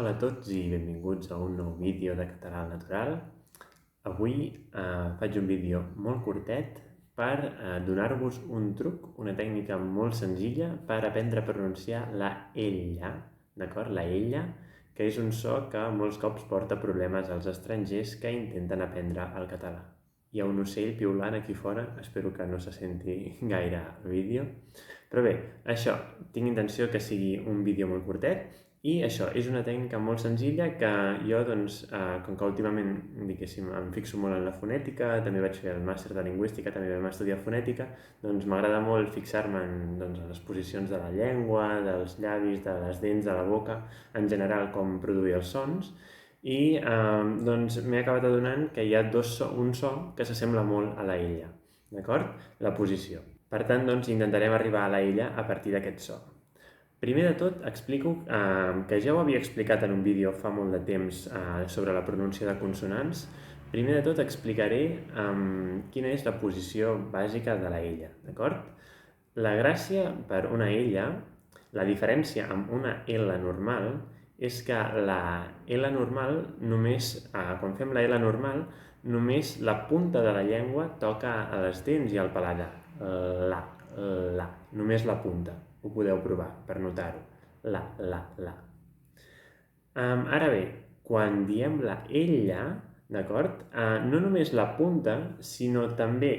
Hola a tots i benvinguts a un nou vídeo de Català al Natural. Avui faig un vídeo molt curtet per donar-vos un truc, una tècnica molt senzilla per aprendre a pronunciar la ella, d'acord? La ella, que és un so que molts cops porta problemes als estrangers que intenten aprendre el català. Hi ha un ocell piulant aquí fora, espero que no se senti gaire el vídeo. Però bé, això, tinc intenció que sigui un vídeo molt curtet i això, és una tècnica molt senzilla que jo, doncs, com que últimament, diguéssim, em fixo molt en la fonètica, també vaig fer el màster de lingüística, també vam estudiar fonètica, doncs m'agrada molt fixar-me en les posicions de la llengua, dels llavis, de les dents, de la boca, en general com produir els sons, i doncs m'he acabat adonant que hi ha un so que s'assembla molt a la ella, d'acord? La posició. Per tant, doncs, intentarem arribar a la ella a partir d'aquest so. Primer de tot, explico que ja ho havia explicat en un vídeo fa molt de temps sobre la pronúncia de consonants. Primer de tot explicaré quina és la posició bàsica de la ella, d'acord? La gràcia per una ella, la diferència amb una L normal, és que la L normal només, quan fem la L normal, només la punta de la llengua toca a les dents i al paladar. La, només la punta. Ho podeu provar per notar-ho. La. Ara bé, quan diem la ella, d'acord? No només la punta, sinó també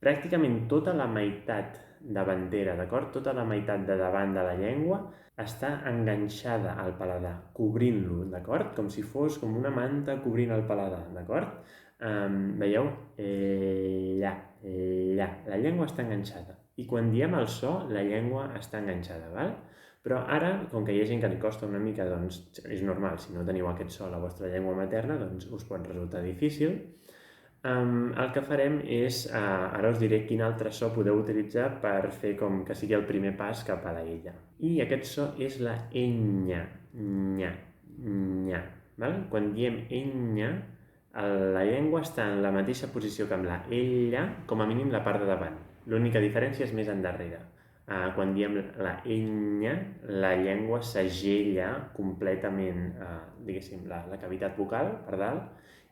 pràcticament tota la meitat davantera, d'acord? Tota la meitat de davant de la llengua està enganxada al paladar, cobrint-lo, d'acord? Com si fos com una manta cobrint el paladar, d'acord? Veieu? La llengua està enganxada. I quan diem el so, la llengua està enganxada, val? Però ara, com que hi ha gent que li costa una mica, doncs és normal, si no teniu aquest so a la vostra llengua materna, doncs us pot resultar difícil. El que farem és, ara us diré quin altre so podeu utilitzar per fer com que sigui el primer pas cap a la ella. I aquest so és la enya, nya, val? Quan diem enya, la llengua està en la mateixa posició que amb la ella, com a mínim la part de davant. L'única diferència és més endarrere. Quan diem la enya, la llengua segella completament, diguéssim, la cavitat vocal per dalt,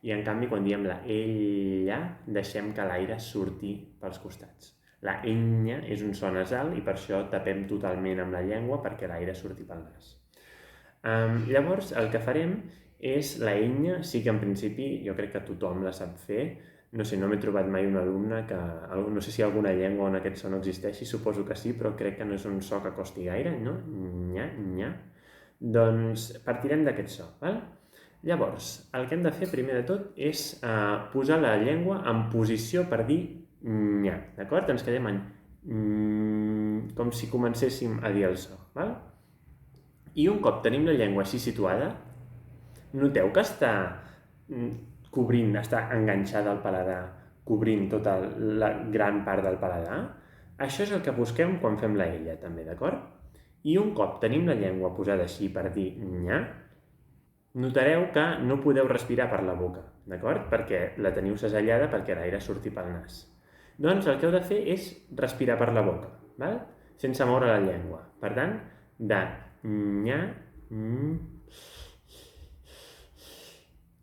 i en canvi quan diem la ella deixem que l'aire surti pels costats. La enya és un so nasal i per això tapem totalment amb la llengua perquè l'aire surti pel nas. Llavors el que farem és la enya, sí que en principi jo crec que tothom la sap fer. No sé, no m'he trobat mai un alumne que... No sé si hi ha alguna llengua on aquest so no existeixi, suposo que sí, però crec que no és un so que costi gaire, no? Nya. Doncs partirem d'aquest so, val? Llavors, el que hem de fer primer de tot és posar la llengua en posició per dir nya, d'acord? Ens quedem en com si comencéssim a dir el so, val? I un cop tenim la llengua així situada, noteu que està cobrint, està enganxada al paladar, cobrint tota la gran part del paladar. Això és el que busquem quan fem la ella, també, d'acord? I un cop tenim la llengua posada així per dir nya, notareu que no podeu respirar per la boca, d'acord? Perquè la teniu cesellada perquè l'aire surti pel nas. Doncs el que heu de fer és respirar per la boca, val? Sense moure la llengua. Per tant, de nya,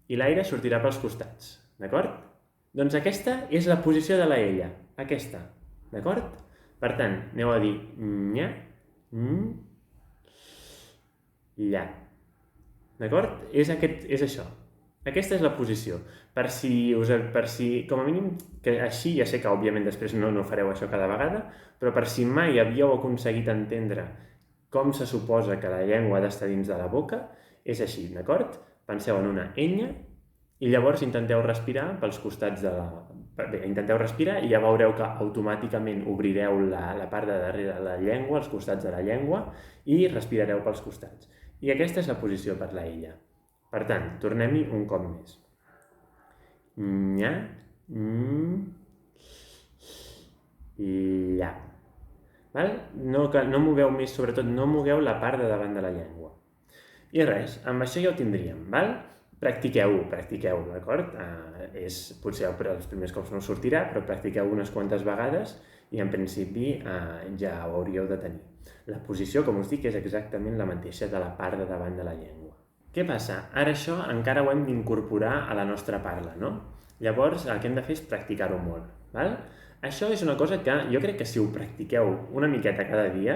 i l'aire sortirà pels costats, d'acord? Doncs aquesta és la posició de la ella, aquesta, d'acord? Per tant, aneu a dir nya, lla, d'acord? És això, aquesta és la posició. Per si, com a mínim, que així ja sé que òbviament després no fareu això cada vegada, però per si mai havíeu aconseguit entendre com se suposa que la llengua ha d'estar dins de la boca, és així, d'acord? Penseu en una enya i llavors intenteu respirar pels costats de la... Bé, intenteu respirar i ja veureu que automàticament obrireu la part de darrere de la llengua, els costats de la llengua, i respirareu pels costats. I aquesta és la posició per la ella. Per tant, tornem-hi un cop més. Nya, lla. Val? No mogueu més, sobretot no mogueu la part de davant de la llengua. I res, amb això ja ho tindríem, val? Practiqueu-ho, d'acord? Potser els primers cops no us sortirà, però practiqueu unes quantes vegades i en principi ja ho hauríeu de tenir. La posició, com us dic, és exactament la mateixa de la part de davant de la llengua. Què passa? Ara això encara ho hem d'incorporar a la nostra parla, no? Llavors, el que hem de fer és practicar-ho molt, val? Això és una cosa que jo crec que si ho practiqueu una miqueta cada dia,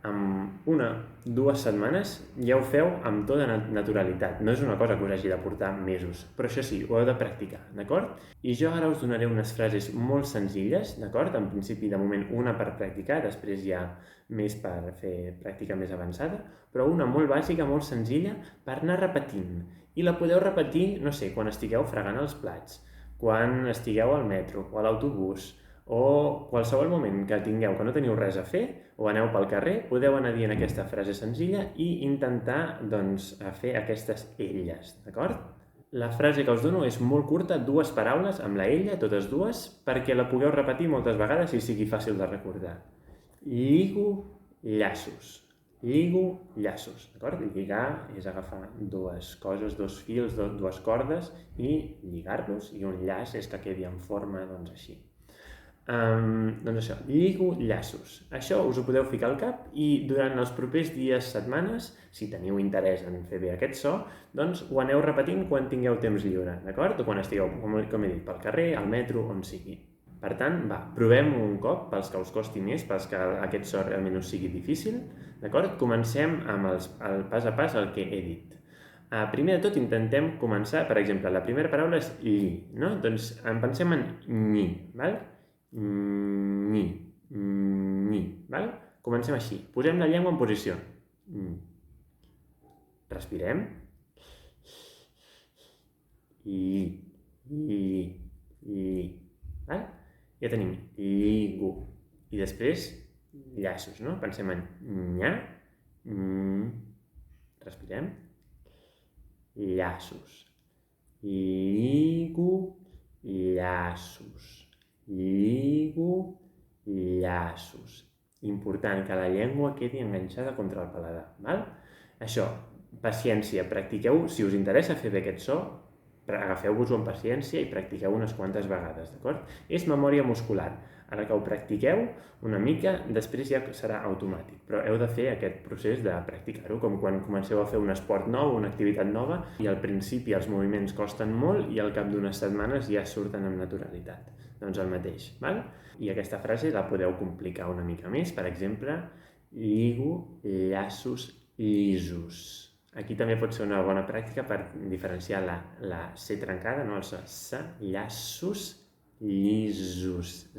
en 1-2 setmanes ja ho feu amb tota naturalitat. No és una cosa que us hagi de portar mesos, però això sí, ho heu de practicar, d'acord? I jo ara us donaré unes frases molt senzilles, d'acord? En principi, de moment, una per practicar, després hi ha més per fer pràctica més avançada, però una molt bàsica, molt senzilla, per anar repetint. I la podeu repetir, no sé, quan estigueu fregant els plats, quan estigueu al metro o a l'autobús, o qualsevol moment que tingueu que no teniu res a fer o aneu pel carrer, podeu anar dient aquesta frase senzilla i intentar doncs, fer aquestes elles, d'acord? La frase que us dono és molt curta, 2 paraules amb la ella, totes dues, perquè la pugueu repetir moltes vegades i sigui fàcil de recordar. Lligo llaços. Lligo llaços, d'acord? Lligar és agafar 2 coses, 2 fils, 2 cordes i lligar-los, i un llaç és que quedi en forma, doncs, així. Doncs això, lligo llaços. Això us ho podeu ficar al cap i durant els propers dies, setmanes, si teniu interès en fer bé aquest so, doncs ho aneu repetint quan tingueu temps lliure, d'acord? O quan estigueu, com he dit, pel carrer, al metro, on sigui. Per tant, va, provem un cop, pels que us costi més, pels que aquest so realment us sigui difícil, d'acord? Comencem amb el pas a pas el que he dit. Primer de tot intentem començar, per exemple, la primera paraula és lli, no? Doncs pensem en nyi, val? Nyi, nyi, val? Comencem així. Posem la llengua en posició. Respirem. I, val? Ja tenim lligo. I després llaços, no? Pensem en nya. Respirem. Llaços. Lligo llaços. Lligo llaços. Important que la llengua quedi enganxada contra el paladar, val? Això, paciència, practiqueu, si us interessa fer bé aquest so, agafeu-vos-ho amb paciència i practiqueu unes quantes vegades, d'acord? És memòria muscular. Ara que ho practiqueu una mica, després ja serà automàtic, però heu de fer aquest procés de practicar-ho, com quan comenceu a fer un esport nou, una activitat nova, i al principi els moviments costen molt i al cap d'unes setmanes ja surten amb naturalitat. Doncs el mateix, val? I aquesta frase la podeu complicar una mica més, per exemple, lligo llaços llisos. Aquí també pot ser una bona pràctica per diferenciar la C trencada, no? El so S, llaços llisos,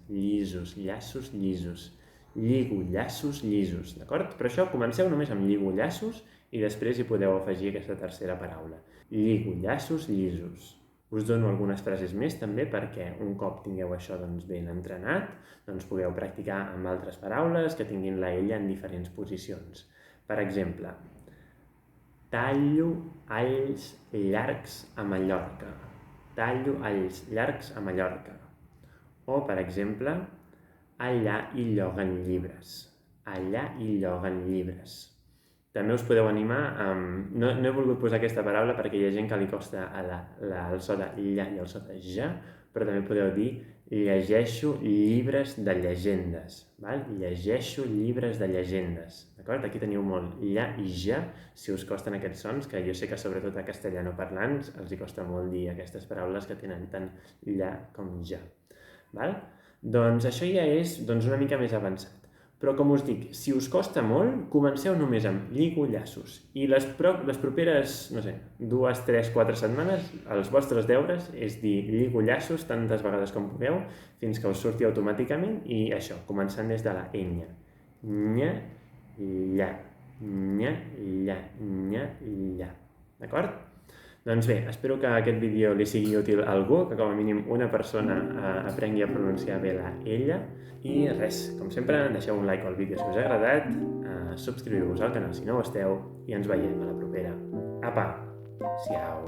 llisos, llaços llisos. Lligo llaços llisos, d'acord? Per això comenceu només amb lligo llaços i després hi podeu afegir aquesta tercera paraula. Lligo llaços llisos. Us dono algunes frases més també perquè un cop tingueu això ben entrenat, pugueu practicar amb altres paraules que tinguin la ella en diferents posicions. Per exemple, tallo alls llargs a Mallorca. Tallo alls llargs a Mallorca. O, per exemple, allà hi lloguen llibres. Allà hi lloguen llibres. També us podeu animar amb... No he volgut posar aquesta paraula perquè hi ha gent que li costa el so de lla i el so de ja, però també podeu dir llegeixo llibres de llegendes. Val? Llegeixo llibres de llegendes. D'acord? Aquí teniu molt lla i ja, si us costen aquests sons, que jo sé que sobretot a castellanoparlants els hi costa molt dir aquestes paraules que tenen tant lla com ja. Val? Doncs això ja és una mica més avançat. Però, com us dic, si us costa molt, comenceu només amb lligo llaços. I les properes, 2, 3, 4 setmanes, els vostres deures és dir lligo llaços tantes vegades com pugueu, fins que us surti automàticament, i això, començant des de la enya. Nya, lla, nya, lla, nya, lla. D'acord? Doncs bé, espero que aquest vídeo li sigui útil a algú, que com a mínim una persona aprengui a pronunciar bé la ella. I res, com sempre, deixeu un like al vídeo si us ha agradat, subscriviu-vos al canal si no ho esteu i ens veiem a la propera. Apa! Siau!